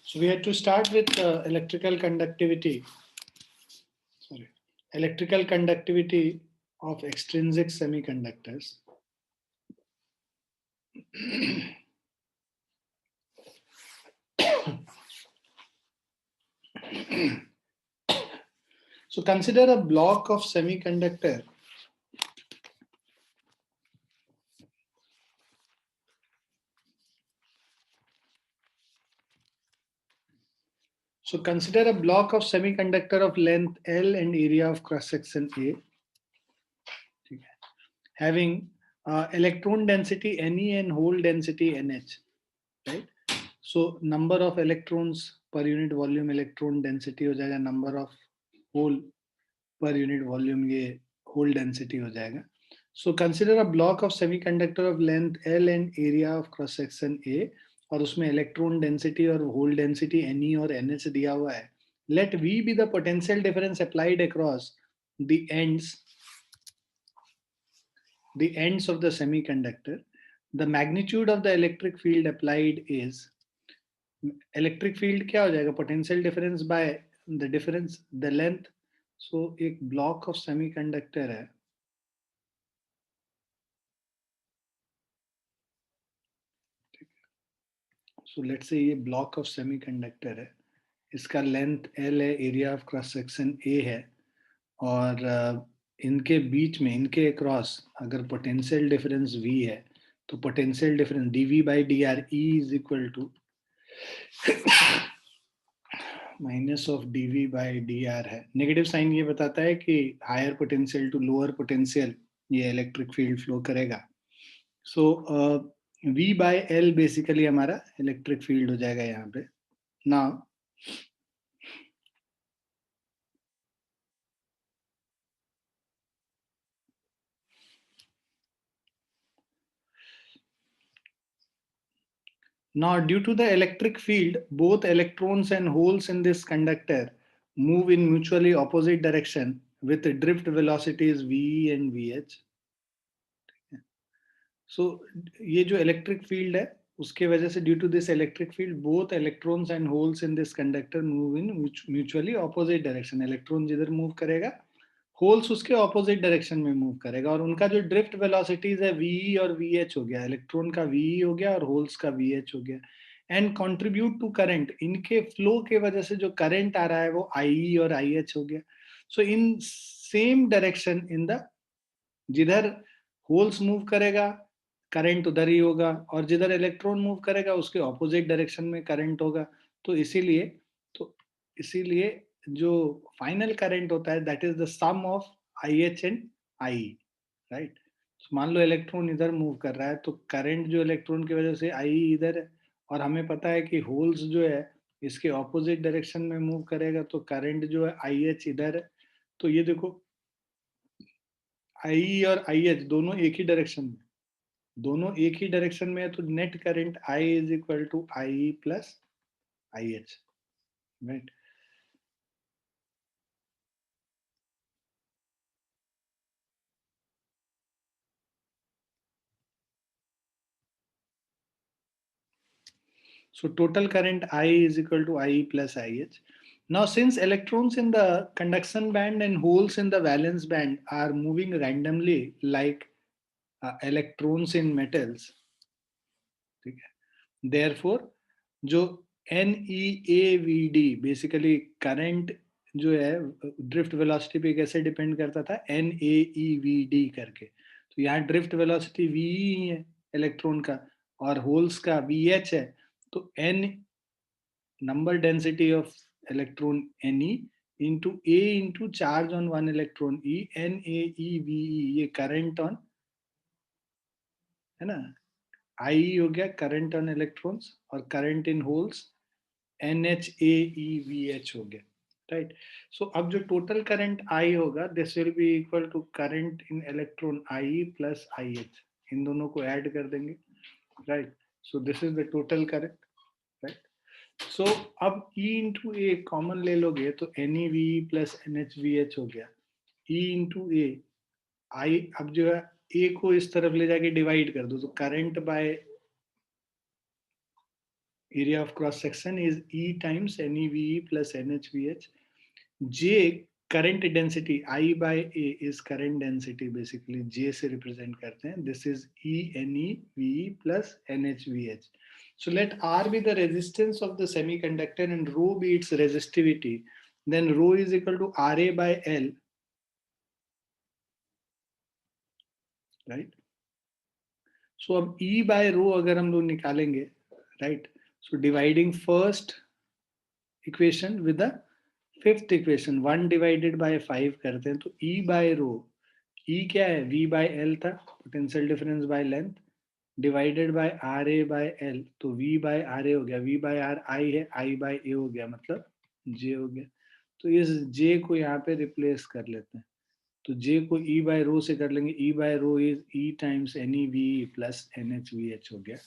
So we had to start with electrical conductivity. Electrical conductivity of extrinsic semiconductors. So consider a block of semiconductor So consider a block of semiconductor of length L and area of cross section A, having electron density Ne and hole density Nh, right? So number of electrons per unit volume electron density हो जाएगा, number of hole per unit volume ये hole density हो जाएगा. So consider a block of semiconductor of length L and area of cross section A, और उसमें electron density और hole density Ne और Nh दिया हुआ है. Let V be the potential difference applied across the ends of the semiconductor. The magnitude of the electric field applied is, electric field क्या हो जाएगा, potential difference by the difference, the length. So एक block of semiconductor है, so let's say ये block of semiconductor है, इसका length L है, area of cross section A है, और इनके बीच में, इनके अक्रॉस अगर पोटेंशियल डिफरेंस V है, तो potential difference dV by dr E is equal to minus of dV by dr है. नेगेटिव साइन ये बताता है कि higher potential to lower potential ये इलेक्ट्रिक फील्ड फ्लो करेगा. So V by L basically हमारा इलेक्ट्रिक फील्ड हो जाएगा यहाँ पे. Now Now, due to the electric field, both electrons and holes in this conductor move in mutually opposite direction with drift velocities v and vh. So, ये जो electric field है, उसके वजह से due to this electric field, both electrons and holes in this conductor move in mutually opposite direction. Electron जिधर move करेगा, holes उसके opposite direction में मूव करेगा, और उनका जो ड्रिफ्ट वेलोसिटीज है वी और वी एच हो गया, इलेक्ट्रॉन का वी हो गया और होल्स का वी एच हो गया, एंड कंट्रीब्यूट टू करंट. इनके फ्लो के वजह से जो करंट आ रहा है वो आई और आई एच हो गया. So in same direction, in the, जिधर होल्स मूव करेगा करंट उधर ही होगा, और जिधर इलेक्ट्रॉन मूव करेगा उसके ऑपोजिट डायरेक्शन में करंट होगा. तो इसीलिए जो फाइनल करंट होता है that is the sum of I H and I, right. मान लो इलेक्ट्रॉन इधर मूव कर रहा है, तो करंट जो इलेक्ट्रॉन की वजह से आई इधर है, और हमें पता है कि होल्स जो है इसके ऑपोजिट डायरेक्शन में मूव करेगा, तो करंट जो है आई एच इधर है. तो ये देखो, आई और आई एच दोनों एक ही डायरेक्शन में, है, तो net current I is equal to I plus I H, right. So total current I is equal to I plus IH. Now, since electrons in the conduction band and holes in the valence band are moving randomly like electrons in metals, therefore, जो NEAVD basically current जो है drift velocity पे कैसे depend करता था, NAEVD करके. तो यहाँ ड्रिफ्ट वेलोसिटी V ही है इलेक्ट्रॉन का, और होल्स का VH है. तो N number density of electron Ne into A into charge on one electron E, NAEVE, ये करंट ऑन है ना, I हो गया करंट ऑन इलेक्ट्रॉन्स, और करंट इन होल्स NHAEVH हो गया, राइट. सो अब जो टोटल करंट I होगा, this will be equal to current in electron I plus IH. इन दोनों को ऐड कर देंगे, right. So this is the total current, right. So अब E इंटू ए कॉमन ले लोगे तो NEV प्लस NHVH हो गया. E इंटू ए, आई अब जो है ए को इस तरफ ले जाके डिवाइड कर दो, तो current by area of cross section is E times NeVe plus NHVH. J current density, I by A is current density, basically J से represent करते हैं. This is E NeVe plus NHVH. So let R be the resistance of the semiconductor and rho be its resistivity. Then rho is equal to RA by L, right? So अब E by rho अगर हम लोग निकालेंगे, right? So dividing first equation with the fifth equation, 1 divided by 5 करते हैं, तो E by rho, E क्या है, V by L था, potential difference by length, divided by R A by L, तो वी बाय आर ए हो गया, we by are आई है, आई बाय ए हो गया, मतलब जे हो गया. तो इस जे को यहाँ पे रिप्लेस कर लेते हैं, तो जे को ई बाय रो से कर लेंगे, E by rho is E times N E V plus N H V H हो गया.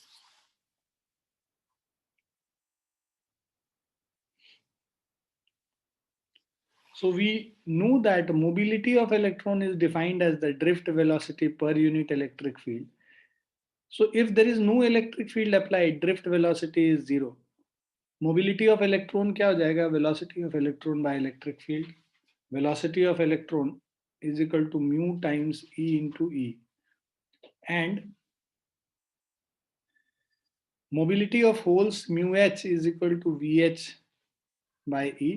So we know that mobility of electron is defined as the drift velocity per unit electric field. So if there is no electric field applied, drift velocity is zero. Mobility of electron क्या हो जाएगा, velocity of electron by electric field. Velocity of electron is equal to mu times E into E. And mobility of holes mu h is equal to VH by E.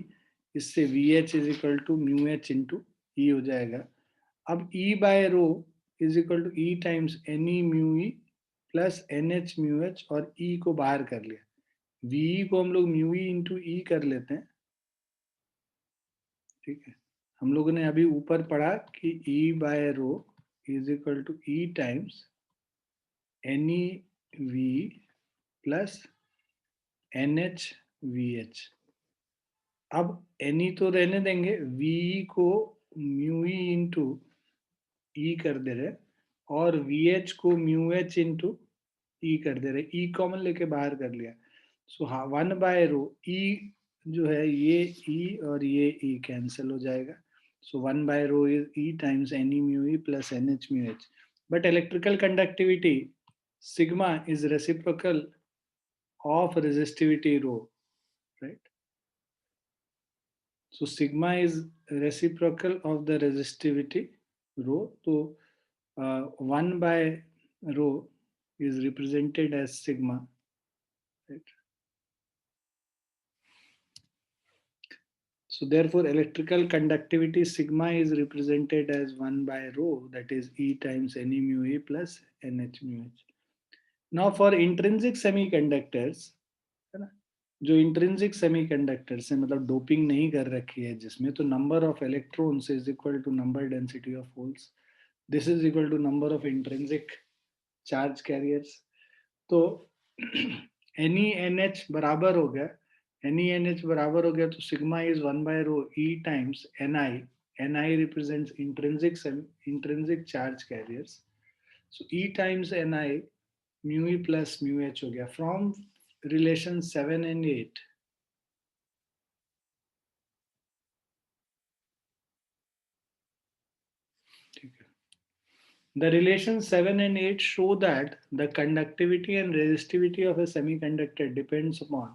इससे VH is equal to mu h into E हो जाएगा. अब E by rho is equal to E times NE mu E plus NH mu H, और E को बाहर कर लिया, VE को हम लोग mu E into E कर लेते हैं. ठीक है, हम लोगों ने अभी ऊपर पढ़ा कि E by rho is equal to E times NeV plus NHVH. अब Ne तो रहने देंगे, VE को mu E इंटू E कर दे रहे, और VH को mu H इंटू E कर दे रहे, E कॉमन लेके बाहर कर लिया. सो हाँ, 1 बाय रो E जो है, ये E और ये E कैंसिल हो जाएगा. So 1 by rho is E times Ne mu E plus NH mu H. But electrical conductivity sigma is reciprocal of resistivity rho, right? So sigma is reciprocal of the resistivity rho. So 1 by rho is represented as sigma, right? So therefore electrical conductivity sigma is represented as 1 by rho, that is E times Ne mu E plus NH mu H. Now for intrinsic semiconductors, है ना, जो intrinsic semiconductors है, मतलब doping नहीं कर रखी है जिसमें, तो number of electrons is equal to number density of holes. This is equal to number of intrinsic charge carriers. तो एनी एन एच बराबर हो गया, एनी एन एच बराबर हो गया, तो sigma is 1 by rho E times N I. N I represents intrinsic charge carriers. So E times N I mu e plus mu h हो गया. From relation 7 and 8, the relations 7 and 8 show that the conductivity and resistivity of a semiconductor depends upon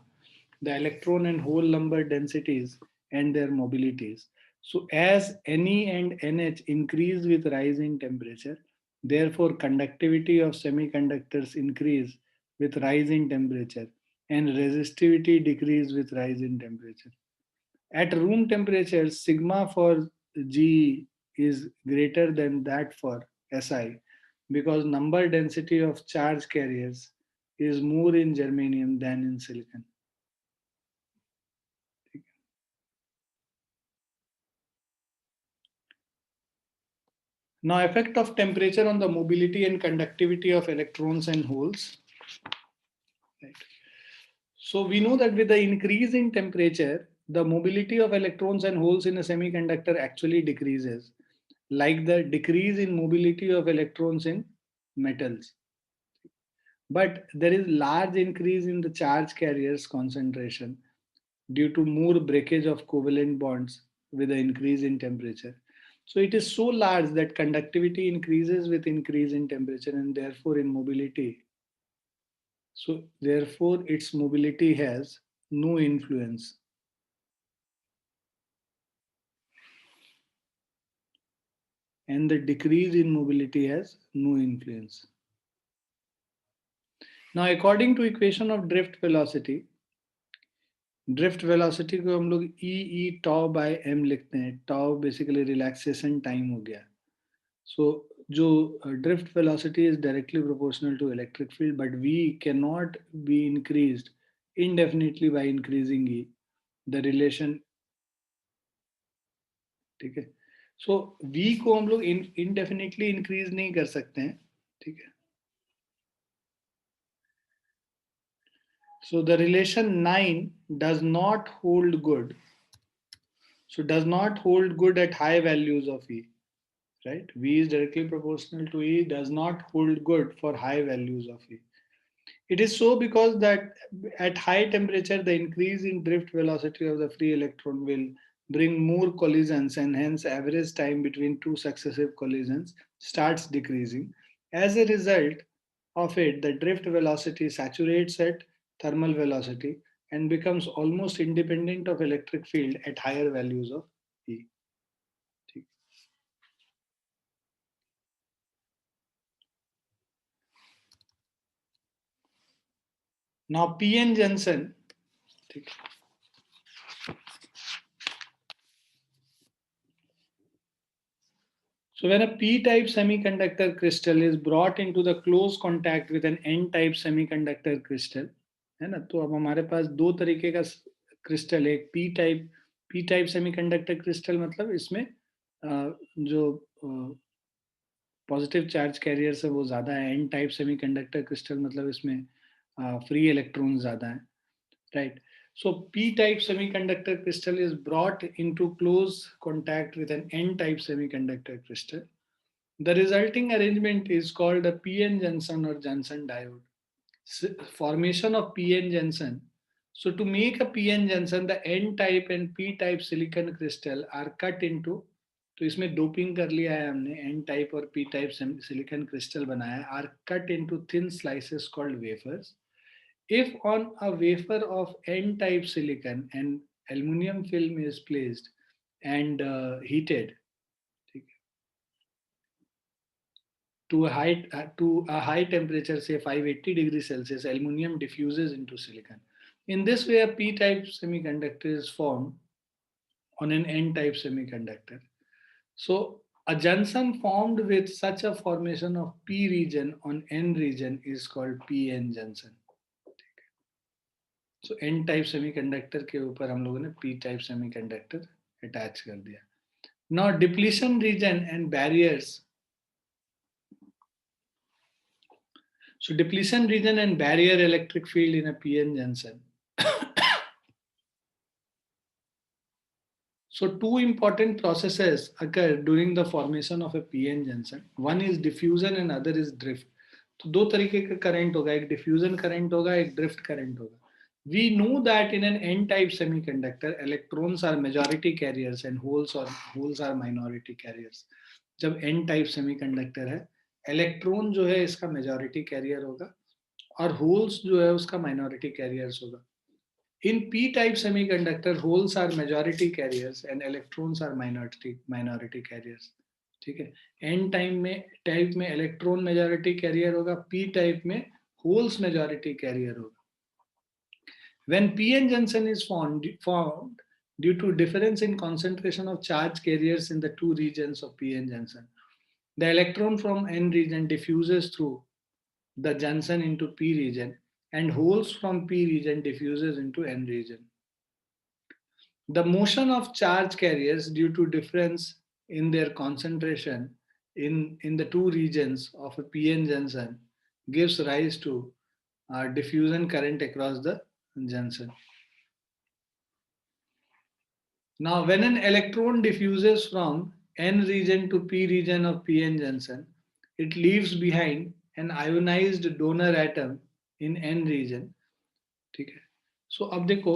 the electron and hole number densities and their mobilities. So as Ne and Nh increase with rise in temperature, therefore conductivity of semiconductors increase with rise in temperature and resistivity decrease with rise in temperature. At room temperature, sigma for G is greater than that for Si, because number density of charge carriers is more in germanium than in silicon. Now, effect of temperature on the mobility and conductivity of electrons and holes. Right. So we know that with the increase in temperature, the mobility of electrons and holes in a semiconductor actually decreases, like the decrease in mobility of electrons in metals. But there is large increase in the charge carriers concentration due to more breakage of covalent bonds with the increase in temperature. So it is so large that conductivity increases with increase in temperature, and therefore in mobility, So therefore its mobility has no influence. And the decrease in mobility has no influence. Now according to equation of drift velocity को हम लोग E tau by m लिखते हैं. Tau basically relaxation time हो गया. So जो drift velocity is directly proportional to electric field, but V cannot be increased indefinitely by increasing E. The relation, ठीक है. So V को हम लोग indefinitely increase नहीं कर सकते हैं, ठीक है. So the relation 9 does not hold good. So does not hold good at high values of E, right? V is directly proportional to E, does not hold good for high values of E. It is so because that at high temperature, the increase in drift velocity of the free electron will bring more collisions, and hence average time between two successive collisions starts decreasing. As a result of it, the drift velocity saturates at thermal velocity and becomes almost independent of electric field at higher values of E. Now P.N. Jensen, so when a p-type semiconductor crystal is brought into the close contact with an n-type semiconductor crystal, है ना, तो अब हमारे पास दो तरीके का crystal है. एक पी टाइप सेमीकंडक्टर क्रिस्टल, मतलब इसमें जो पॉजिटिव चार्ज कैरियर्स है वो ज्यादा है. एन टाइप सेमीकंडक्टर क्रिस्टल मतलब इसमें फ्री इलेक्ट्रॉन ज्यादा है, right? So p-type semiconductor crystal is brought into close contact with an n-type semiconductor crystal. The resulting arrangement is called a p-n junction or Johnson diode. Formation of p-n junction. So to make a p-n junction, the n-type and p-type silicon crystal are cut into, तो इसमें doping कर लिया है हमने, N type और P type silicon crystal बनाया है, are cut into thin slices called wafers. If on a wafer of n-type silicon an aluminum film is placed and heated to a high temperature, say 580 degrees Celsius, aluminum diffuses into silicon. In this way, a p-type semiconductor is formed on an n-type semiconductor. So a junction formed with such a formation of p region on n region is called p-n junction. So n type semiconductor के ऊपर हम लोगों ने p type semiconductor attach कर दिया. Now depletion region and barriers. So depletion region and barrier electric field in a p-n junction. So two important processes occur during the formation of a p-n junction. One is diffusion and other is drift. तो दो तरीके का current होगा, एक diffusion current होगा, एक drift current होगा. We know that in an n-type semiconductor, electrons are majority carriers and holes are minority carriers. जब n-type semiconductor है, इलेक्ट्रॉन जो है इसका मेजॉरिटी कैरियर होगा और होल्स जो है उसका माइनॉरिटी कैरियर्स होगा. In p-type semiconductor, holes are majority carriers and electrons are minority carriers. ठीक है. n टाइप में इलेक्ट्रॉन मेजॉरिटी कैरियर होगा, p टाइप में होल्स मेजॉरिटी कैरियर होगा. When p-n junction is formed due to difference in concentration of charge carriers in the two regions of p-n junction, the electron from n region diffuses through the junction into p region and holes from p region diffuses into n region. The motion of charge carriers due to difference in their concentration in the two regions of a p-n junction gives rise to diffusion current across the junction. Now, when an electron diffuses from n region to p region of p-n junction, it leaves behind an ionized donor atom in n region. ठीक है. So अब देखो,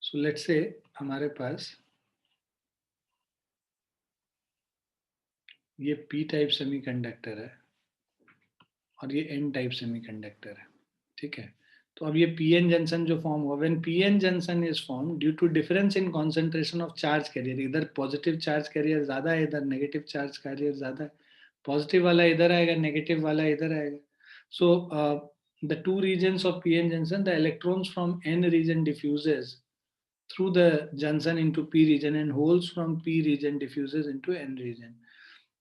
so let's say हमारे पास ये P type semiconductor है और ये N type semiconductor है, ठीक है। तो अब ये पीएन जंक्शन जो फॉर्म हुआ, when PN junction is form due to difference in concentration of charge carrier, इधर पॉजिटिव चार्ज कैरियर ज्यादा है, इधर नेगेटिव चार्ज कैरियर ज्यादा है, पॉजिटिव वाला इधर आएगा, नेगेटिव वाला इधर आएगा। सो the two regions of PN junction, the electrons from N region diffuses through the junction into P region and holes from P region diffuses into N region.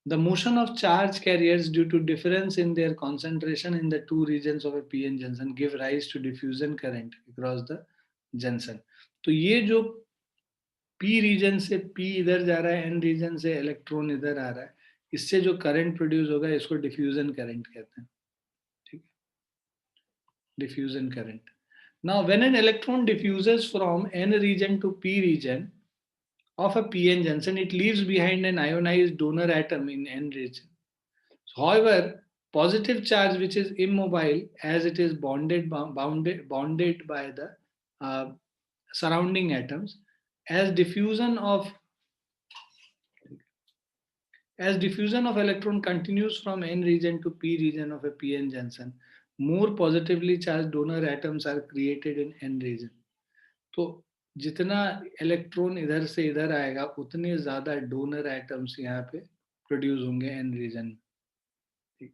The motion of charge carriers due to difference in their concentration in the two regions of a PN junction give rise to diffusion current across the junction. तो ये जो P reason से P इधर जा रहा है, N reason से electron इधर आ रहा है, इससे जो करंट प्रोड्यूस होगा इसको डिफ्यूजन करंट कहते हैं, ठीक है, diffusion current. Now when an electron diffuses from N region to P region of a PN junction, it leaves behind an ionized donor atom in N region. However, positive charge, which is immobile as it is bounded by the uh, surrounding atoms, as diffusion of electron continues from N region to P region of a PN junction, more positively charged donor atoms are created in N region. तो जितना electron इधर से इधर आएगा उतने ज्यादा donor atoms यहाँ पे प्रोड्यूस होंगे एन रीजन में।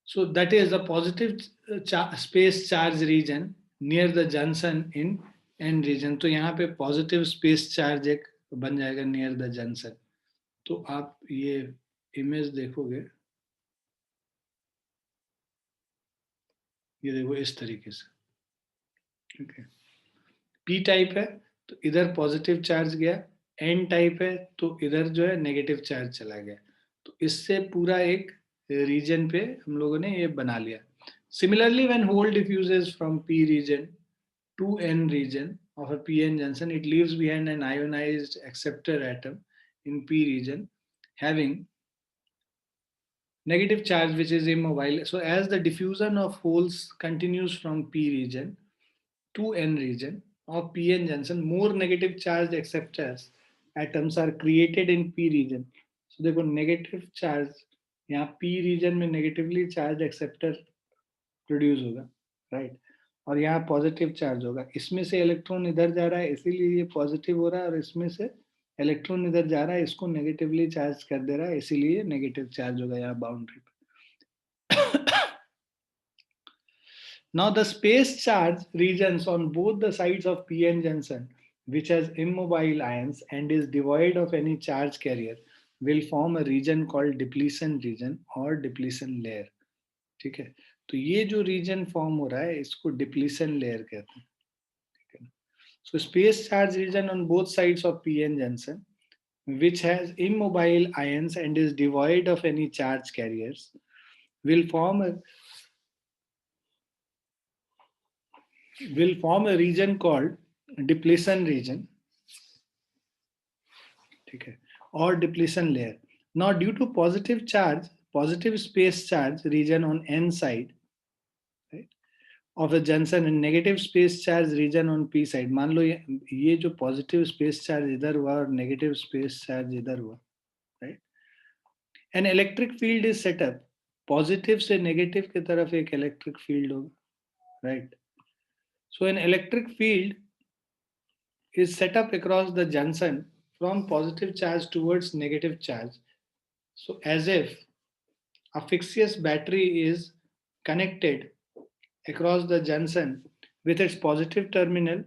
So that is a positive space charge region near the junction in N region. तो यहाँ पे positive space charge एक बन जाएगा near the junction. तो आप ये इमेज देखोगे, ये देखो इस तरीके से, ठीक है। पी टाइप है तो इधर पॉजिटिव चार्ज गया, एन टाइप है तो इधर जो है नेगेटिव चार्ज चला गया। तो इससे पूरा एक रीजन पे हम लोगों ने ये बना लिया। Similarly when hole diffuses from P region to N region of a PN junction, it leaves behind an ionized acceptor atom in P region having negative charge which is immobile. So as the diffusion of holes continues from P region to N region of PN junction, more negative charged acceptors atoms are created in P region. So देखो negative charge यहाँ P region में negatively charged acceptor produce होगा, right. और यहाँ positive charge होगा, इसमें से electron इधर जा रहा है इसीलिए ये पॉजिटिव हो रहा है, और इसमें से इलेक्ट्रॉन इधर जा रहा है इसको नेगेटिवली चार्ज कर दे रहा है इसीलिए नेगेटिव चार्ज होगा यहाँ बाउंड्री पे। Now the space charge regions on both the sides of PN junction which has immobile ions and is devoid of any charge carrier will form a region called depletion region or depletion layer, ठीक है। तो ये जो region form हो रहा है इसको depletion layer कहते हैं, ठीक है। So space charge region on both sides of PN junction which has immobile ions and is devoid of any charge carriers will form a region called depletion region, ठीक है, or depletion layer. Now due to positive space charge region on n side, right, of a junction and negative space charge region on p side, मान लो ये जो positive space charge इधर हुआ और negative space charge इधर हुआ, right. An electric field is setup, positive से negative की तरफ एक इलेक्ट्रिक फील्ड होगा, right. So an electric field is set up across the junction from positive charge towards negative charge. So as if a Fixius battery is connected across the junction with its positive terminal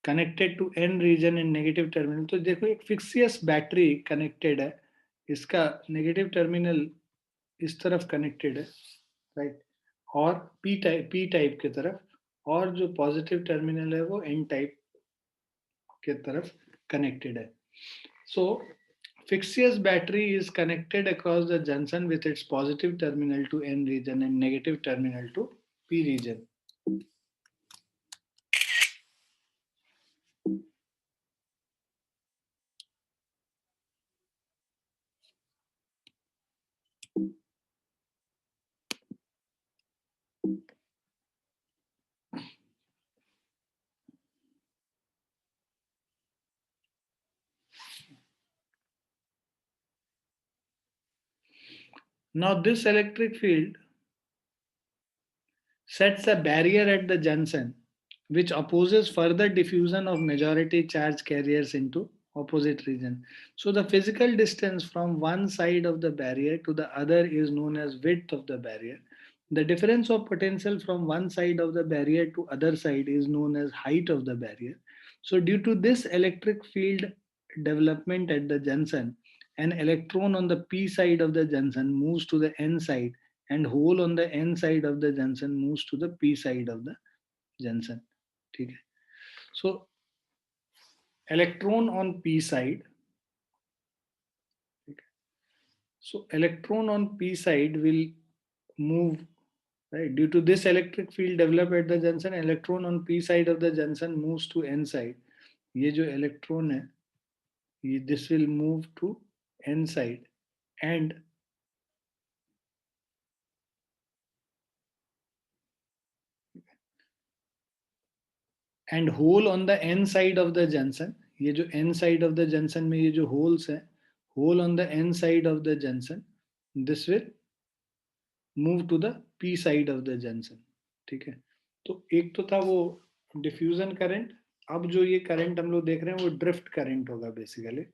connected to N region and negative terminal. तो देखो एक Fixius battery connected है, इसका negative terminal इस तरफ connected है, right, और P type की तरफ, और जो पॉजिटिव टर्मिनल है वो एन टाइप के तरफ कनेक्टेड है। सो Fixius battery is connected across the junction with its positive terminal to N region and negative terminal to P region. Now this electric field sets a barrier at the junction which opposes further diffusion of majority charge carriers into opposite region. So the physical distance from one side of the barrier to the other is known as width of the barrier. The difference of potential from one side of the barrier to other side is known as height of the barrier. So due to this electric field development at the junction, an electron on the p side of the junction moves to the n side and hole on the n side of the junction moves to the p side of the junction. ठीक है. So electron on p side, so electron on p side will move, right? Due to this electric field developed at the junction, electron on p side of the junction moves to n side. ये जो electron है, this will move to n side and hole on the n side of the junction. ये जो n side of the junction में ये जो holes है, hole on the n side of the junction, this will move to the p side of the junction. ठीक है. तो एक तो था वो डिफ्यूजन करंट. अब जो ये करंट हम लोग देख रहे हैं वो ड्रिफ्ट करंट होगा basically.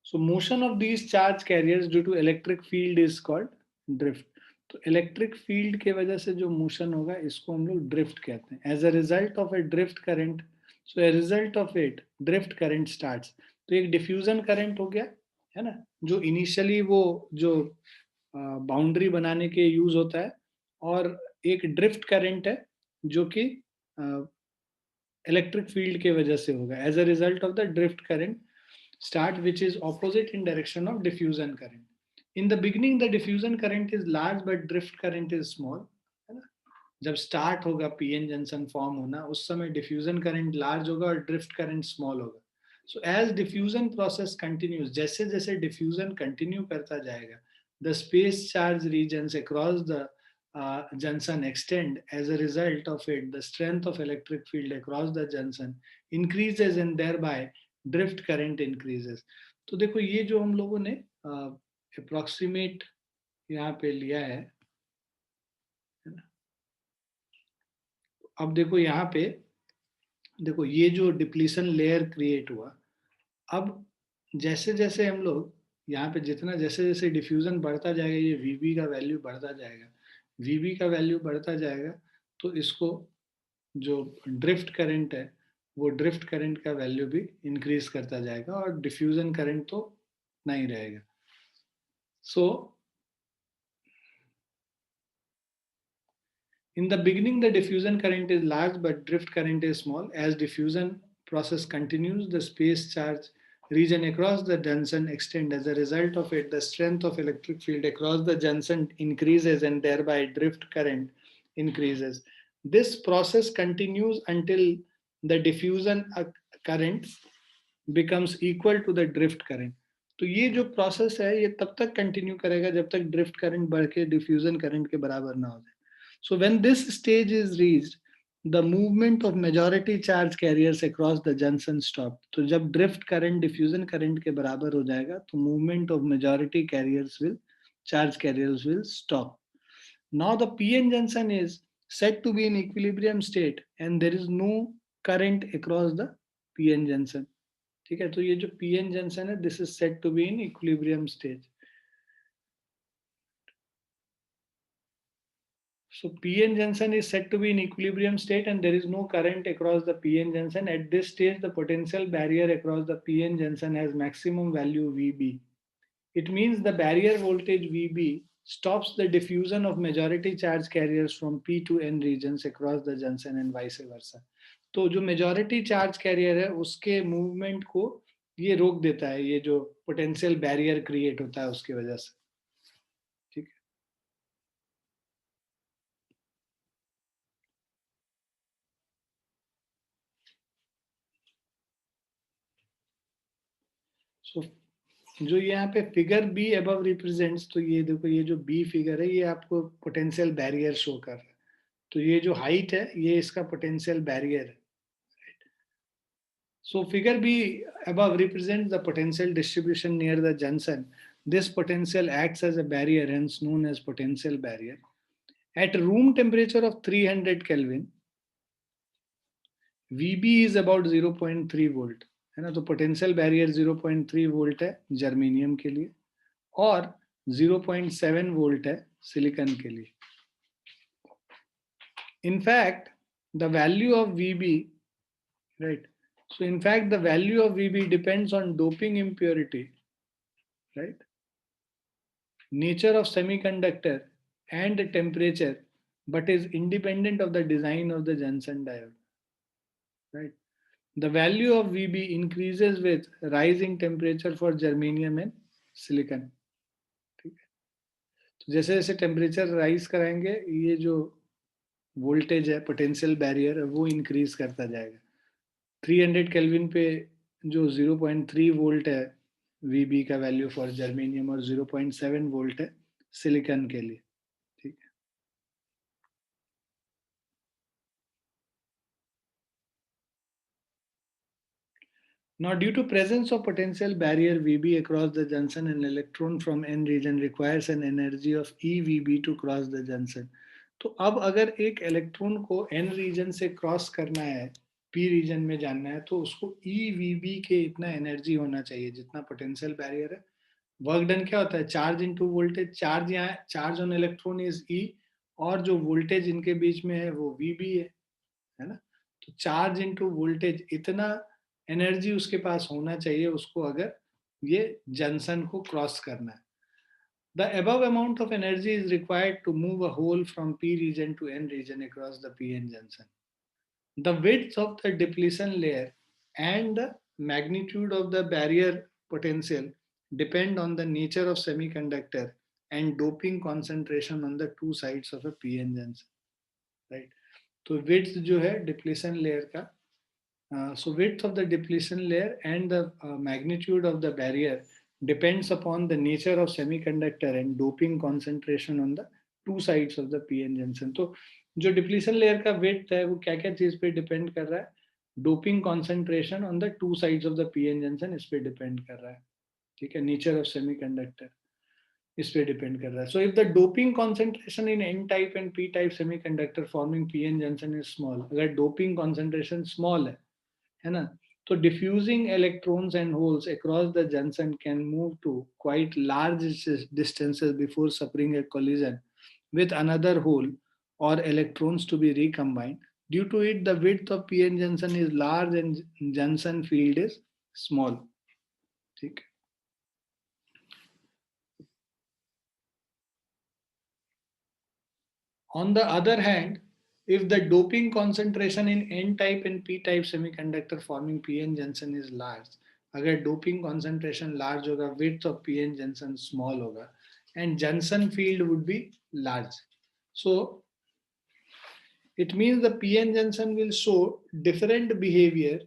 So motion of these charge carriers due to electric field is called drift. तो इलेक्ट्रिक फील्ड के वजह से जो मोशन होगा इसको हम लोग ड्रिफ्ट कहते हैं. As a result of a drift current, so a result of it drift current starts. तो एक डिफ्यूजन करंट हो गया है ना, जो इनिशियली वो जो बाउंड्री बनाने के यूज होता है, और एक ड्रिफ्ट करंट है जो कि इलेक्ट्रिक फील्ड के वजह से होगा. As a result of the drift current start, which is opposite in direction of diffusion current. In the beginning the diffusion current is large but drift current is small, है ना. जब start होगा PN junction form होना उस समय diffusion current large होगा और drift current small होगा. So as diffusion process continues, जैसे जैसे डिफ्यूजन कंटिन्यू करता जाएगा, the space charge regions across the junction extend. As a result of it, the strength of electric field across the junction increases and thereby drift current increases. तो देखो ये जो हम लोगों ने अप्रोक्सीमेट यहाँ पे लिया है ना. अब देखो यहाँ पे, देखो ये जो डिप्लीशन लेयर क्रिएट हुआ, अब जैसे जैसे हम लोग यहाँ पे जितना जैसे जैसे डिफ्यूजन बढ़ता जाएगा, ये वीबी का वैल्यू बढ़ता जाएगा, वीबी का वैल्यू बढ़ता जाएगा, तो इसको जो ड्रिफ्ट करंट है वो ड्रिफ्ट करंट का वैल्यू भी इंक्रीज करता जाएगा और डिफ्यूजन करंट तो नहीं रहेगा. सो in the beginning the diffusion current is large but drift current is small. As diffusion process continues, the space charge region across the junction extend. As a result of it, the strength of electric field across the junction increases and thereby drift current increases. This process continues until the diffusion current becomes equal to the drift current. तो ये जो process है ये तब तक continue करेगा जब तक ड्रिफ्ट करंट बढ़ के डिफ्यूजन करंट के बराबर ना हो जाए. So when this stage is reached, the movement of majority charge carriers across the junction stop. तो जब drift current diffusion current के बराबर हो जाएगा तो movement of majority charge carriers will stop. Now the PN junction is said to be in equilibrium state and there is no current across the PN junction. ठीक है, तो ये जो PN junction है, this is said to be in equilibrium state. So PN junction is said to be in equilibrium state and there is no current across the PN junction. At this stage, the potential barrier across the PN junction has maximum value VB. It means the barrier voltage VB stops the diffusion of majority charge carriers from P to N regions across the junction and vice versa. तो जो majority charge carrier है उसके movement को ये रोक देता है, ये जो potential barrier create होता है उसकी वजह से. ठीक है. So जो यहाँ पे फिगर बी अबव रिप्रेजेंट्स, तो ये देखो ये जो बी फिगर है ये आपको पोटेंशियल बैरियर शो कर रहा है. तो ये जो हाइट है ये इसका पोटेंशियल बैरियर है. So figure B above represents the potential distribution near the junction. This potential acts as a barrier, hence known as potential barrier. At room temperature of 300 Kelvin, VB is about 0.3 volt है ना. तो potential barrier 0.3 volt है germanium के लिए और 0.7 volt है silicon के लिए. In fact, the value of VB, right? So in fact, the value of VB depends on doping impurity, right? Nature of semiconductor and temperature, but is independent of the design of the Johnson diode, right? The value of VB increases with rising temperature for germanium and silicon. ठीक है. तो जैसे जैसे temperature rise कराएंगे ये जो voltage है potential barrier वो इंक्रीज करता जाएगा. 300 केल्विन पे जो 0.3 वोल्ट है VB का वैल्यू फॉर जर्मेनियम और 0.7 वोल्ट है सिलिकॉन के लिए. ठीक है. Now, due to presence of potential barrier VB across the junction, an electron from N region requires an energy of EVB to cross the junction. तो अब अगर एक इलेक्ट्रॉन को N रीजन से क्रॉस करना है, P रीजन में जाना है, तो उसको EVB के इतना एनर्जी होना चाहिए जितना पोटेंशियल बैरियर है. वर्क डन क्या होता है? Charge into voltage. चार्ज यहाँ charge on electron is E और जो वोल्टेज इनके बीच में है वो VB है ना. तो चार्ज इनटू वोल्टेज इतना एनर्जी उसके पास होना चाहिए उसको अगर ये जंक्शन को क्रॉस करना है. The above amount of energy is required to move a hole from P region to N region across the PN junction. The width of the depletion layer and the magnitude of the barrier potential depend on the nature of semiconductor and doping concentration on the two sides of a PN junction. Right? तो width जो है depletion layer का, so width of the depletion layer and the magnitude of the barrier depends upon the nature of semiconductor and doping concentration on the two sides of the PN junction. तो जो depletion layer का width है वो क्या क्या चीज पे depend कर रहा है? Doping concentration on the two sides of the PN junction इस पे depend कर रहा है. ठीक है. Nature of semiconductor इस पे depend कर रहा है. So if the doping concentration in N type and P type semiconductor forming PN junction is small, अगर doping concentration small है ना, तो diffusing electrons and holes across the junction can move to quite large distances before suffering a collision with another hole or electrons to be recombined. Due to it, the width of PN junction is large and junction field is small. ठीक. On the other hand, if the doping concentration in N-type and P-type semiconductor forming PN junction is large, अगर doping concentration large होगा, width of PN junction small होगा, and junction field would be large. So it means the PN junction will show different behavior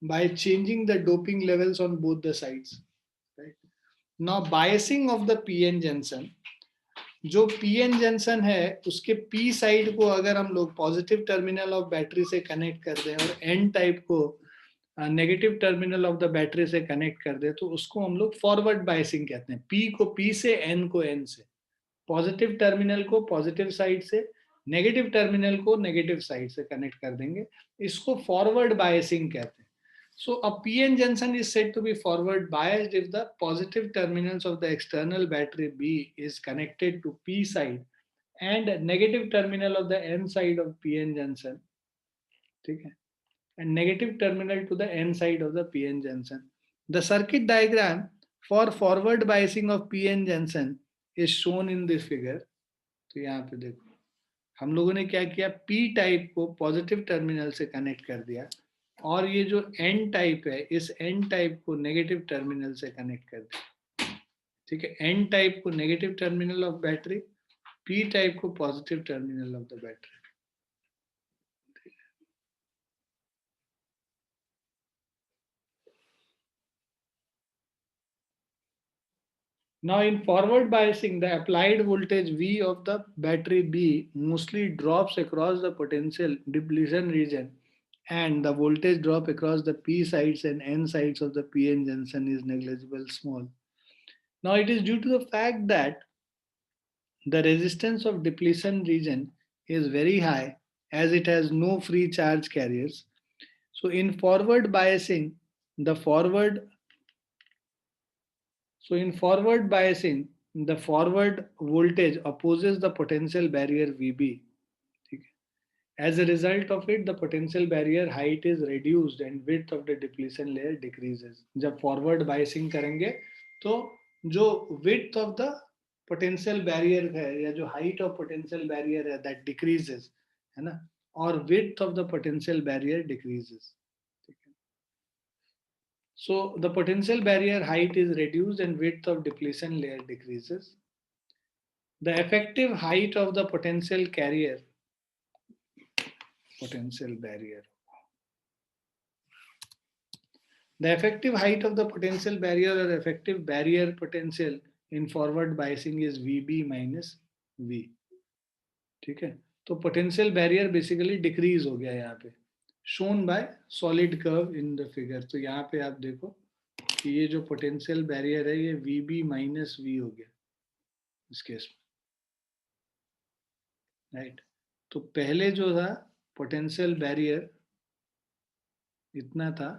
by changing the doping levels on both the sides. Right? Now biasing of the PN junction, जो PN junction है उसके P side को अगर हम लोग positive terminal of battery से connect कर दें और एन टाइप को negative terminal of the battery से कनेक्ट कर दें तो उसको हम लोग फॉरवर्ड बायसिंग कहते हैं. पी को पी से, एन को एन से, पॉजिटिव टर्मिनल को पॉजिटिव साइड से, नेगेटिव टर्मिनल को नेगेटिव साइड से कनेक्ट कर देंगे. इसको फॉरवर्ड बायसिंग कहते हैं. So a PN junction is said to be forward biased if the positive terminals of the external battery B is connected to P side and negative terminal of the N side of PN junction. ठीक है? And negative terminal to the N side of the PN junction. The circuit diagram for forward biasing of PN junction is shown in this figure. तो यहाँ पे देखो हम लोगों ने क्या किया, P टाइप को पॉजिटिव टर्मिनल से कनेक्ट कर दिया और ये जो N टाइप है इस N टाइप को नेगेटिव टर्मिनल से कनेक्ट कर दिया. ठीक है. N टाइप को negative terminal of battery, P type को positive terminal of the battery. Now in forward biasing, the applied voltage V of the battery B mostly drops across the potential depletion region and the voltage drop across the P sides and N sides of the PN junction is negligible small. Now it is due to the fact that the resistance of depletion region is very high as it has no free charge carriers. So in forward biasing, the forward so in forward biasing, the forward voltage opposes the potential barrier VB. As a result of it, the potential barrier height is reduced and width of the depletion layer decreases. जब forward biasing करेंगे तो जो width of the potential barrier है या जो height of potential barrier है that decreases, है ना, और width of the potential barrier decreases. So the potential barrier height is reduced and width of depletion layer decreases. The effective height of the potential carrier, potential barrier. The effective height of the potential barrier or effective barrier potential in forward biasing is VB minus V. ठीक है, तो potential barrier basically decrease हो गया यहाँ पे, shown by solid curve in the figure. तो यहाँ पे आप देखो कि ये जो पोटेंशियल बैरियर है ये VB माइनस V हो गया इस केस में, राइट. तो पहले जो था पोटेंशियल बैरियर इतना था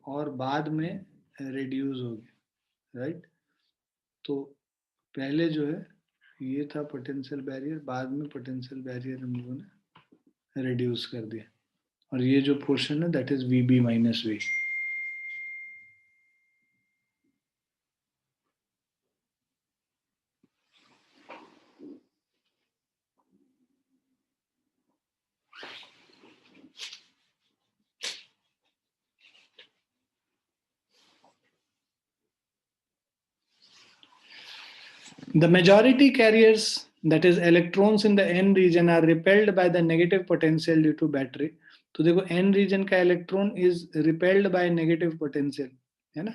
और बाद में रिड्यूस हो गया, राइट. तो पहले जो है ये था पोटेंशियल बैरियर, बाद में पोटेंशियल बैरियर हम लोगों ने रिड्यूस कर दिया और ये जो पोर्शन है that is VB minus V. The majority carriers, that is electrons in the n region, are repelled by the negative potential due to battery. तो देखो n region का electron is repelled by negative potential, है ना.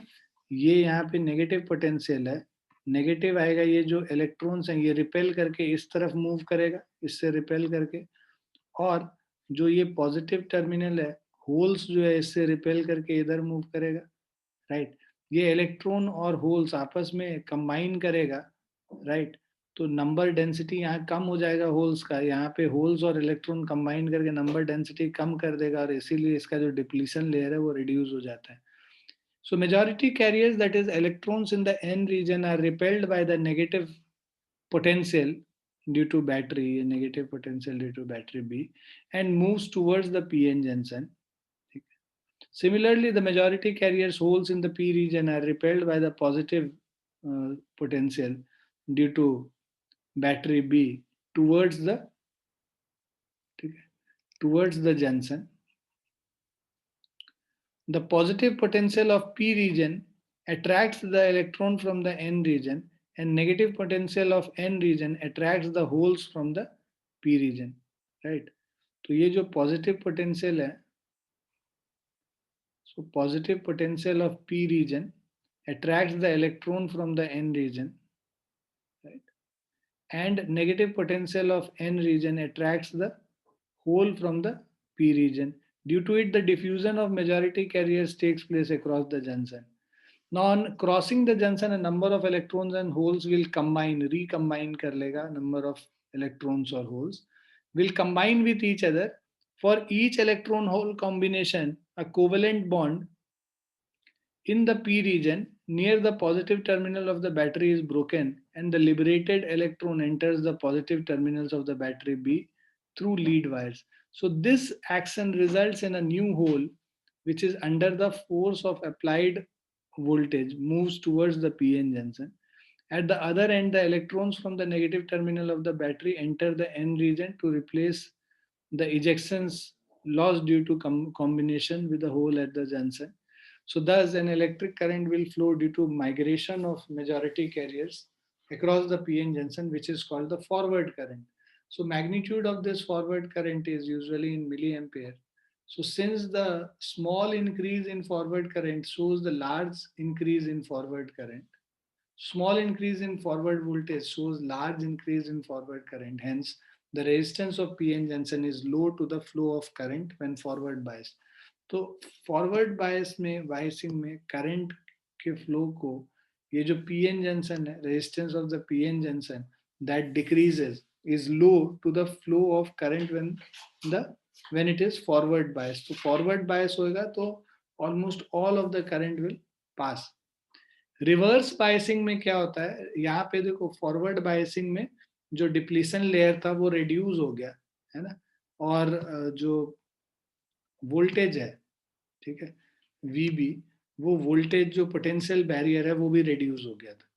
ये यहाँ पे negative potential है, negative आएगा, ये जो इलेक्ट्रॉन्स हैं ये रिपेल करके इस तरफ मूव करेगा, इससे रिपेल करके, और जो ये पॉजिटिव टर्मिनल है, होल्स जो है इससे रिपेल करके इधर मूव करेगा, राइट. ये इलेक्ट्रॉन और होल्स आपस में कंबाइन करेगा, राइट. तो नंबर डेंसिटी यहाँ कम हो जाएगा होल्स का, यहाँ पे होल्स और इलेक्ट्रॉन कंबाइन करके नंबर डेंसिटी कम कर देगा और इसीलिए इसका जो डिप्लीशन लेयर है वो रिड्यूस हो जाता है. So majority carriers, that is electrons in the n region, are repelled by the negative potential due to battery, negative potential due to battery B, and moves towards the PN junction. Similarly, the majority carriers holes in the P region are repelled by the positive potential due to battery B towards the junction. The positive potential of P region attracts the electron from the N region, and negative potential of N region attracts the holes from the P region, right. तो ये जो positive potential है, so positive potential of P region attracts the electron from the N region, right, and negative potential of N region attracts the hole from the P region. Due to it, the diffusion of majority carriers takes place across the junction. Now on crossing the junction, a number of electrons and holes will recombine कर लेगा, number of electrons or holes will combine with each other. For each electron hole combination, a covalent bond in the P region near the positive terminal of the battery is broken and the liberated electron enters the positive terminals of the battery B through lead wires. So this action results in a new hole which is under the force of applied voltage moves towards the PN junction. At the other end, the electrons from the negative terminal of the battery enter the N region to replace the ejections lost due to combination with the hole at the junction. So thus an electric current will flow due to migration of majority carriers across the PN junction, which is called the forward current. So magnitude of this forward current is usually in milliampere. So since the small increase in forward current shows the large increase in forward current, small increase in forward voltage shows large increase in forward current. Hence, the resistance of PN junction is low to the flow of current when forward biased. तो forward bias में biasing में current के flow को ये जो PN junction है, resistance of the PN junction that decreases is low to the flow of current when it is forward bias. तो forward bias होएगा तो almost all of the current will pass. Reverse biasing में क्या होता है, यहाँ पे देखो फॉरवर्ड बायसिंग में जो डिप्लीशन लेयर था वो रिड्यूस हो गया है ना, और जो वोल्टेज है, ठीक है, वीबी, वो वोल्टेज जो पोटेंशियल बैरियर है वो भी रिड्यूस हो गया था.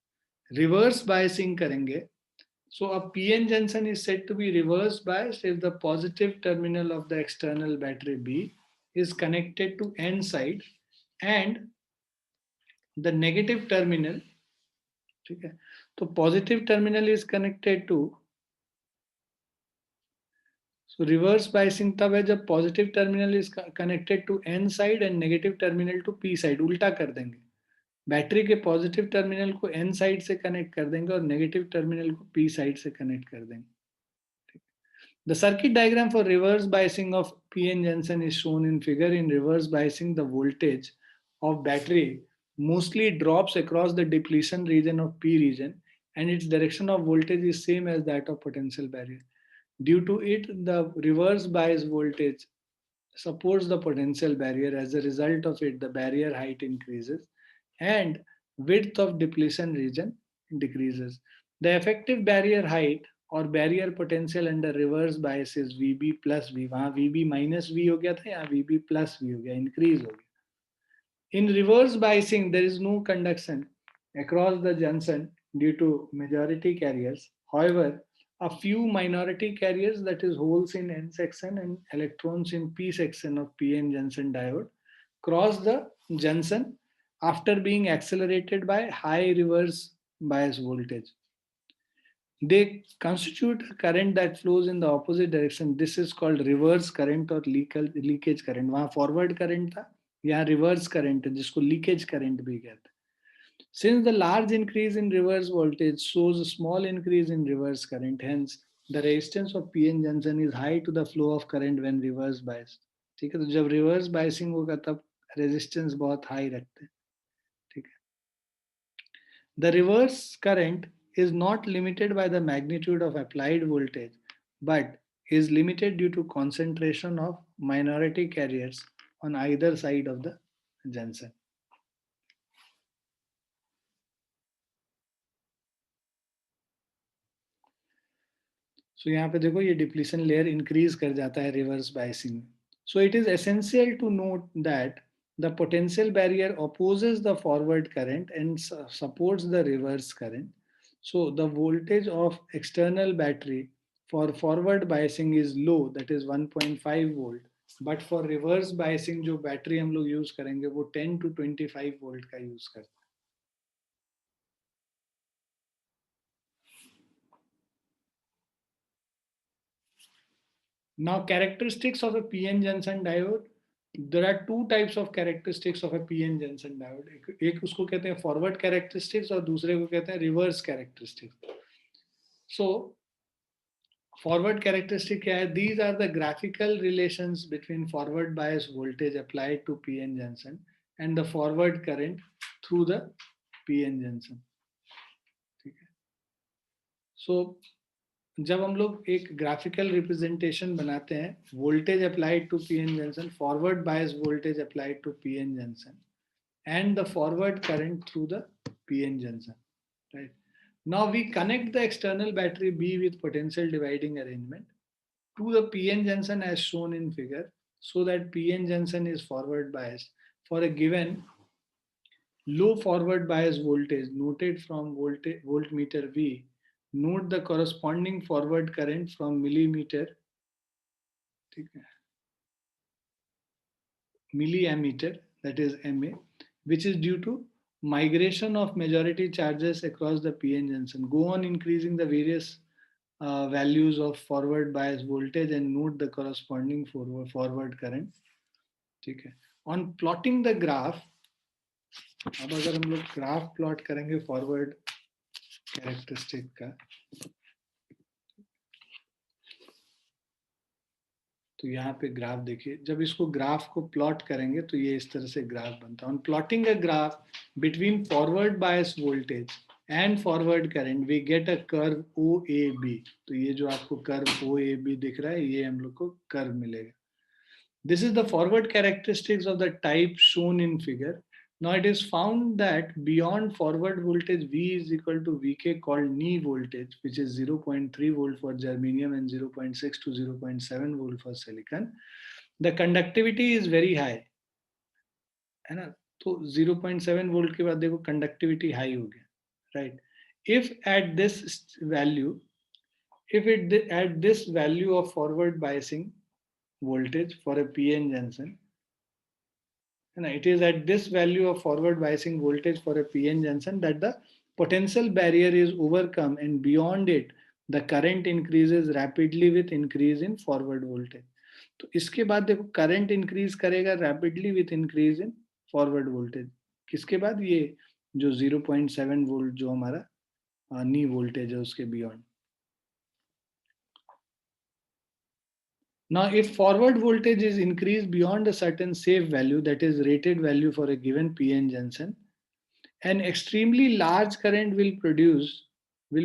रिवर्स बायसिंग करेंगे, so a PN junction is said to be reverse biased if the positive terminal of the external battery B is connected to N side and the negative terminal, ठीक है, तो positive terminal is connected to, so reverse biasing तब है जब positive terminal is connected to N side and negative terminal to P side. उल्टा कर देंगे, battery के पॉजिटिव टर्मिनल को एन साइड से कनेक्ट कर देंगे और नेगेटिव टर्मिनल को पी साइड से कनेक्ट कर देंगे. The circuit diagram for reverse biasing of PN junction is shown in figure. In reverse biasing, the voltage of battery mostly drops across the depletion region of P region and its direction of voltage is same as that of potential barrier. Due to it, the reverse bias voltage supports the potential barrier. As a result of it, the barrier height increases and width of depletion region decreases. The effective barrier height और barrier potential under reverse bias is VB plus V. वहां VB minus V हो गया था, यहाँ VB plus V हो गया, increase हो गया. In reverse biasing there is no conduction across the junction due to majority carriers. However, a few minority carriers, that is holes in N section and electrons in P section of PN junction diode, cross the junction after being accelerated by high reverse bias voltage. They constitute a current that flows in the opposite direction. This is called reverse current or leakage current. वहाँ forward current था, यहाँ reverse current है जिसको leakage current भी कहते हैं. Since the large increase in reverse voltage shows a small increase in reverse current, hence the resistance of PN junction is high to the flow of current when reverse biased. ठीक है, तो जब reverse biasing होगा तब resistance बहुत high रखते हैं. ठीक है. The reverse current is not limited by the magnitude of applied voltage, but is limited due to concentration of minority carriers on either side of the junction. So यहाँ पे देखो ये depletion layer increase कर जाता है reverse biasing. So it is essential to note that the potential barrier opposes the forward current and supports the reverse current. So the voltage of external battery for forward biasing is low, that is 1.5 volt. But for reverse biasing जो battery हम लोग use करेंगे वो 10 to 25 volt का use करते हैं. Now characteristics of a PN junction diode. There are two types of characteristics of a PN junction diode. एक उसको कहते हैं forward characteristics और दूसरे को कहते हैं reverse characteristics. So forward characteristic क्या है? These are the graphical relations between forward bias voltage applied to PN junction and the forward current through the PN junction. ठीक है. So जब हम लोग एक ग्राफिकल रिप्रेजेंटेशन बनाते हैं, voltage applied to PN junction, forward bias voltage applied to PN junction and the forward current through the PN junction, right? Now we connect the external battery B with potential dividing arrangement to the PN junction as shown in figure, so that PN junction is forward biased for a given low forward bias voltage noted from voltmeter V. Note the corresponding forward current from millimeter, milliammeter, that is MA, which is due to migration of majority charges across the PN junction. Go on increasing the various values of forward bias voltage and note the corresponding forward current. ठीक है. On plotting the graph, अब अगर हम लोग graph plot करेंगे forward characteristic का, तो यहाँ पे ग्राफ देखिए, जब इसको ग्राफ को प्लॉट करेंगे तो ये इस तरह से ग्राफ बनता है। On plotting a graph between forward bias voltage and forward current we get a curve O A B. तो ये जो आपको कर्व ओ ए बी दिख रहा है, ये हम लोग को कर्व मिलेगा। This is the forward characteristics of the type shown in figure. Now it is found that beyond forward voltage V is equal to Vk called knee voltage, which is 0.3 volt for germanium and 0.6 to 0.7 volt for silicon. The conductivity is very high, है ना? तो 0.7 volt के बाद देखो conductivity high हो गया, right? If at this value, if it at this value of forward biasing voltage for a PN junction, and it is at this value of forward biasing voltage for a PN junction that the potential barrier is overcome, and beyond it the current increases rapidly with increase in forward voltage. तो इसके बाद देखो current increase करेगा rapidly with increase in forward voltage. किसके बाद? ये जो 0.7 volt जो हमारा नी वोल्टेज है उसके beyond. Now, if forward voltage is increased beyond a certain safe value, that is rated value for a given PN junction, an extremely large current will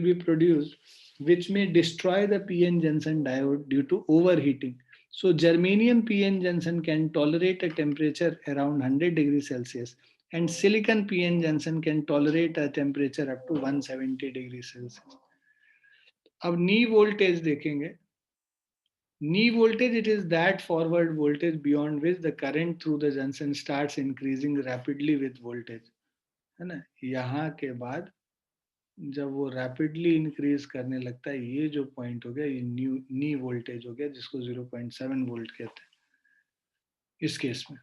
be produced, which may destroy the PN junction diode due to overheating. So germanium PN junction can tolerate a temperature around 100 degrees Celsius, and silicon PN junction can tolerate a temperature up to 170 degrees Celsius. अब नी voltage देखेंगे। Knee voltage, it is that forward voltage beyond which the current through the junction starts increasing rapidly with voltage, है ना? यहाँ के बाद जब वो rapidly increase करने लगता है, ये जो पॉइंट हो गया, ये नी वोल्टेज हो गया, जिसको 0.7 वोल्ट कहते हैं इस केस में।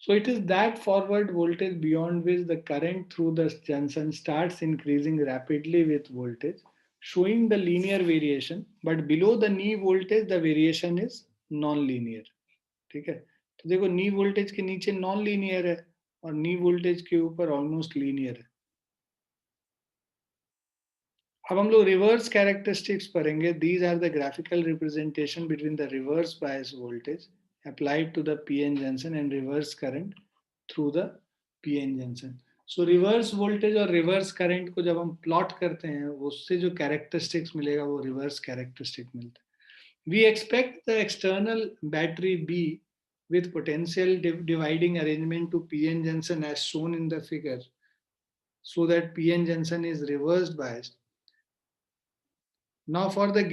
So it is that forward voltage beyond which the current through the junction starts increasing rapidly with voltage, showing the linear variation, but below the knee voltage the variation is non-linear. ठीक है? तो देखो नी voltage के नीचे non linear है और नी voltage के ऊपर ऑलमोस्ट लीनियर है। अब हम लोग रिवर्स कैरेक्टरिस्टिक्स पढ़ेंगे। These are the graphical representation between the reverse bias voltage applied to the PN junction and reverse current through the PN junction. So reverse voltage और reverse current को जब हम plot करते हैं, उससे जो कैरेक्टरिस्टिक्स मिलेगा वो रिवर्स कैरेक्टरिस्टिक मिलता है। We expect the external battery B with potential dividing arrangement to PN junction as shown in the figure, so that PN junction is reversed biased. Now for the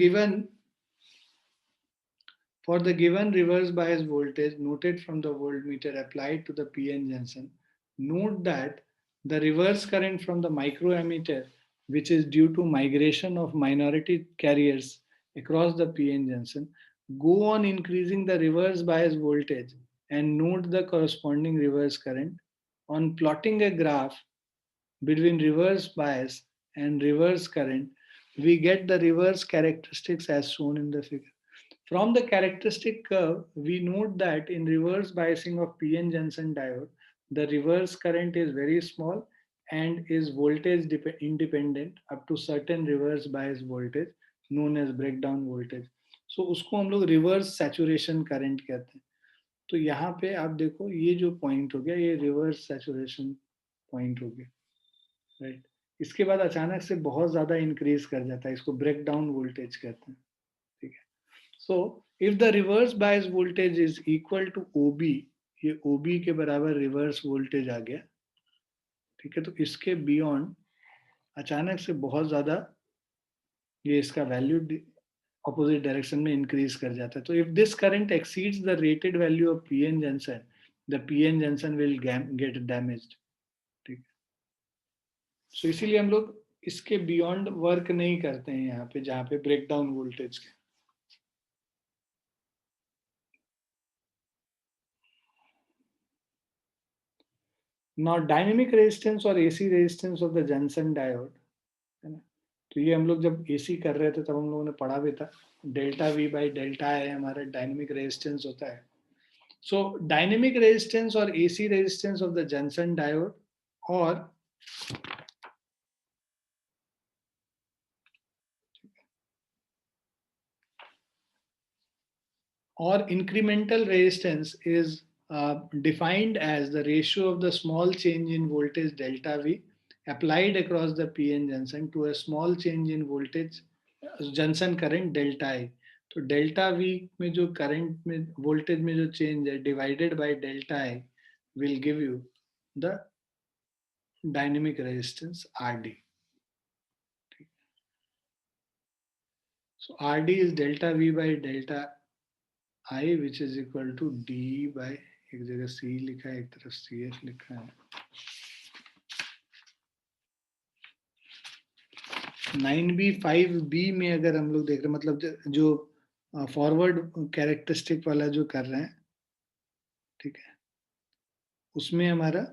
given reverse bias voltage noted from the voltmeter applied to the PN junction, note that the reverse current from the microammeter, which is due to migration of minority carriers across the PN junction, go on increasing the reverse bias voltage, and note the corresponding reverse current. On plotting a graph between reverse bias and reverse current, we get the reverse characteristics as shown in the figure. From the characteristic curve, we note that in reverse biasing of PN junction diode, the reverse current is very small and is voltage independent up to certain reverse bias voltage known as breakdown voltage. So उसको हम लोग reverse saturation current कहते हैं। तो यहाँ पे आप देखो ये जो point हो गया, ये reverse saturation point हो गया, right? इसके बाद अचानक से बहुत ज्यादा increase कर जाता है, इसको breakdown voltage कहते हैं, ठीक है? So if the reverse bias voltage is equal to OB, ये OB के बराबर रिवर्स वोल्टेज आ गया, ठीक है? तो इसके बियॉन्ड अचानक से बहुत ज्यादा ये इसका वैल्यू ऑपोजिट डायरेक्शन में इंक्रीज कर जाता है। तो if this current exceeds the rated value of PN junction, the PN junction will get damaged, ठीक है? सो इसीलिए हम लोग इसके बियॉन्ड वर्क नहीं करते हैं यहाँ पे, जहाँ पे ब्रेकडाउन वोल्टेज के। Now dynamic resistance और AC resistance of the Johnson diode, है ना? तो ये हम लोग जब AC कर रहे थे तब हम लोगों ने पढ़ा भी था, delta V by delta I हमारा डायनेमिक रेजिस्टेंस होता है। सो डायनेमिक रेजिस्टेंस और AC resistance of the junction diode और or incremental resistance is defined as the ratio of the small change in voltage delta V applied across the PN junction to a small change in voltage junction current delta I. तो delta we में जो current में voltage में जो change है divided by delta I will give you the dynamic resistance R D. So RD is delta V by delta I, which is equal to D by, एक जगह C लिखा है एक तरफ CF लिखा है. 9B 5B में अगर हम लोग देख रहे हैं मतलब जो फॉरवर्ड कैरेक्टरिस्टिक वाला जो कर रहे हैं, ठीक है, उसमें हमारा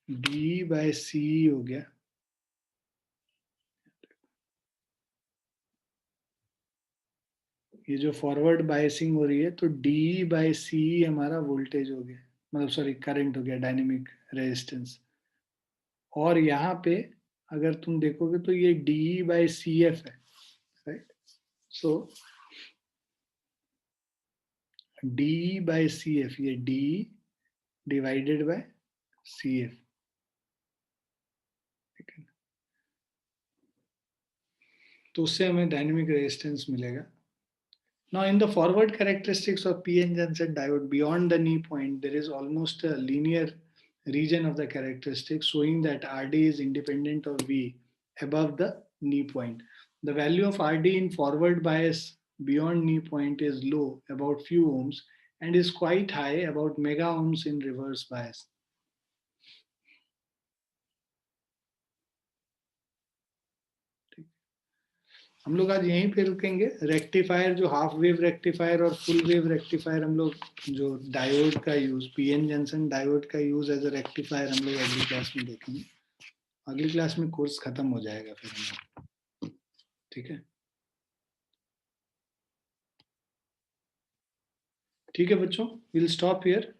D by C हो गया. ये जो फॉरवर्ड बायसिंग हो रही है तो D by C हमारा वोल्टेज हो गया, मतलब सॉरी करंट हो गया, डायनेमिक रेजिस्टेंस. और यहाँ पे अगर तुम देखोगे तो ये डी बाई सी एफ है, right. So D by C F, ये D divided by C F, ठीक है. तो उससे हमें डायनेमिक रेजिस्टेंस मिलेगा. Now in the forward characteristics of PN junction diode beyond the knee point, there is almost a linear region of the characteristic showing that RD is independent of V above the knee point. The value of RD in forward bias beyond knee point is low, about few ohms, and is quite high, about mega ohms in reverse bias. हम लोग आज यहीं पे रुकेंगे. Rectifier जो half wave rectifier और full wave rectifier हम लोग जो डायोड का यूज, पीएन जंक्शन डायोड का यूज एज अ रेक्टिफायर हम लोग अगली क्लास में देखेंगे. अगली क्लास में कोर्स खत्म हो जाएगा फिर हम लोग, ठीक है. ठीक है बच्चों, विल स्टॉप हियर.